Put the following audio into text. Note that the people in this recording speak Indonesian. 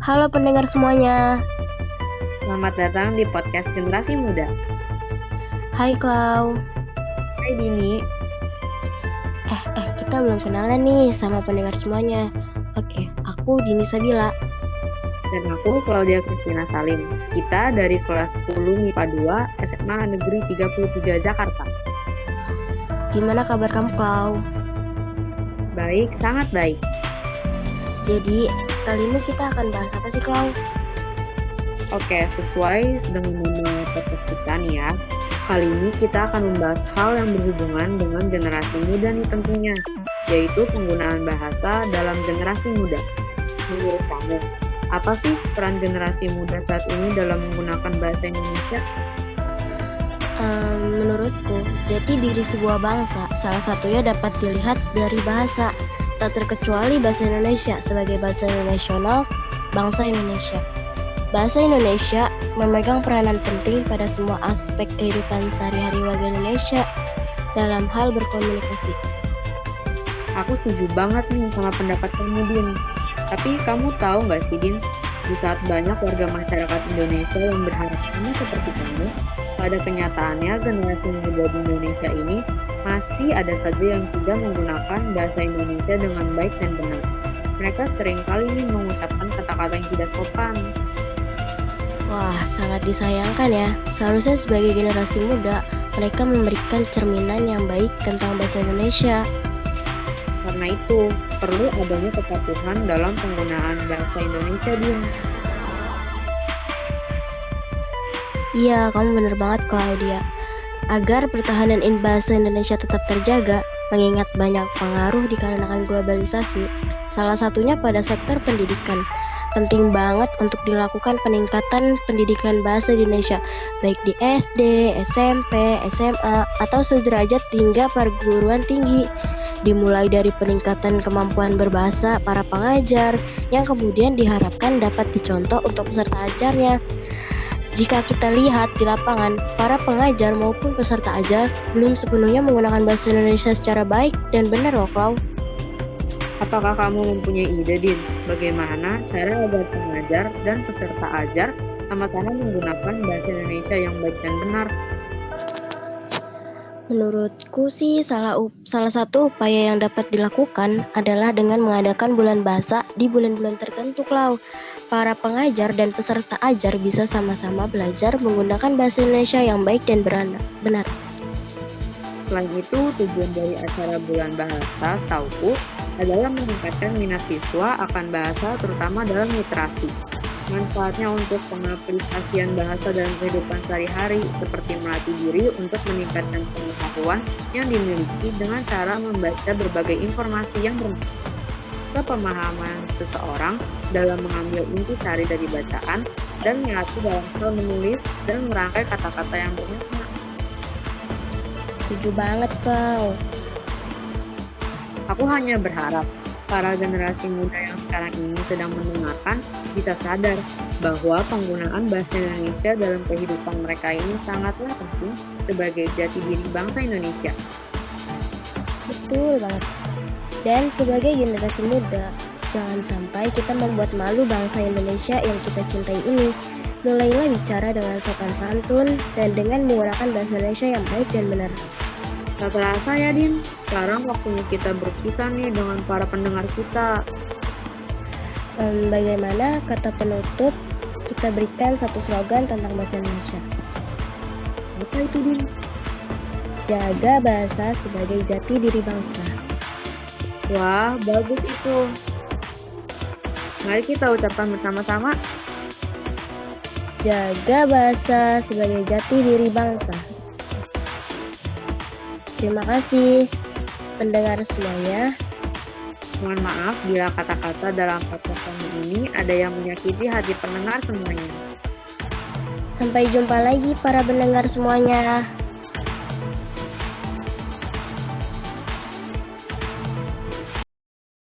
Halo pendengar semuanya. Selamat datang di podcast Generasi Muda. Hai Klau. Hai Dini. Kita belum kenalan nih sama pendengar semuanya. Oke, aku Dini Sabila. Dan aku Claudia Christina Salim. Kita dari kelas 10 MIPA 2 SMA Negeri 33 Jakarta. Gimana kabar kamu Klau? Baik, sangat baik. Jadi, kali ini kita akan bahas apa sih Klau? Oke, sesuai dengan nama podcast kita nih ya. Kali ini kita akan membahas hal yang berhubungan dengan generasi muda nih tentunya, yaitu penggunaan bahasa dalam generasi muda. Menurut kamu, apa sih peran generasi muda saat ini dalam menggunakan bahasa Indonesia? Menurutku, jati diri sebuah bangsa salah satunya dapat dilihat dari bahasa, tak terkecuali bahasa Indonesia sebagai bahasa nasional bangsa Indonesia. Bahasa Indonesia memegang peranan penting pada semua aspek kehidupan sehari-hari warga Indonesia dalam hal berkomunikasi. Aku setuju banget nih sama pendapat kamu, Din. Tapi kamu tahu nggak sih, Din, di saat banyak warga masyarakat Indonesia yang berharap sama seperti kamu, pada kenyataannya generasi muda di Indonesia ini masih ada saja yang tidak menggunakan bahasa Indonesia dengan baik dan benar. Mereka seringkali nih mengucapkan kata-kata yang tidak sopan. Wah, sangat disayangkan ya. Seharusnya sebagai generasi muda, mereka memberikan cerminan yang baik tentang bahasa Indonesia. Karena itu, perlu adanya kepatuhan dalam penggunaan bahasa Indonesia, Din. Iya, kamu bener banget Claudia. Agar pertahanan bahasa Indonesia tetap terjaga, mengingat banyak pengaruh dikarenakan globalisasi, salah satunya pada sektor pendidikan. Penting banget untuk dilakukan peningkatan pendidikan bahasa Indonesia, baik di SD, SMP, SMA, atau sederajat hingga perguruan tinggi. Dimulai dari peningkatan kemampuan berbahasa para pengajar, yang kemudian diharapkan dapat dicontoh untuk peserta ajarnya. Jika kita lihat di lapangan, para pengajar maupun peserta ajar belum sepenuhnya menggunakan bahasa Indonesia secara baik dan benar loh, Klau. Apakah kamu mempunyai ide, Din, bagaimana cara agar pengajar dan peserta ajar sama-sama menggunakan bahasa Indonesia yang baik dan benar? Menurutku sih salah satu upaya yang dapat dilakukan adalah dengan mengadakan bulan bahasa di bulan-bulan tertentu, Klau. Para pengajar dan peserta ajar bisa sama-sama belajar menggunakan bahasa Indonesia yang baik dan benar. Selain itu, tujuan dari acara bulan bahasa setauku adalah meningkatkan minat siswa akan bahasa terutama dalam literasi. Manfaatnya untuk pengaplikasian bahasa dalam kehidupan sehari-hari seperti melatih diri untuk meningkatkan pengetahuan yang dimiliki dengan cara membaca berbagai informasi yang bermanfaat. Kepemahaman seseorang dalam mengambil intisari dari bacaan dan melatih dalam hal menulis dan merangkai kata-kata yang bermakna. Setuju banget, Klau. Aku hanya berharap para generasi muda yang sekarang ini sedang mendengarkan bisa sadar bahwa penggunaan bahasa Indonesia dalam kehidupan mereka ini sangatlah penting sebagai jati diri bangsa Indonesia. Betul banget. Dan sebagai generasi muda, jangan sampai kita membuat malu bangsa Indonesia yang kita cintai ini. Mulailah bicara dengan sopan santun dan dengan menggunakan bahasa Indonesia yang baik dan benar. Tak terasa ya, Din, sekarang waktunya kita berpisah nih dengan para pendengar kita. Bagaimana kata penutup kita berikan satu slogan tentang bahasa Indonesia? Apa itu, Din? Jaga bahasa sebagai jati diri bangsa. Wah, bagus itu. Mari kita ucapkan bersama-sama. Jaga bahasa sebagai jati diri bangsa. Terima kasih pendengar semuanya. Mohon maaf bila kata-kata dalam podcast kami ini ada yang menyakiti hati pendengar semuanya. Sampai jumpa lagi para pendengar semuanya.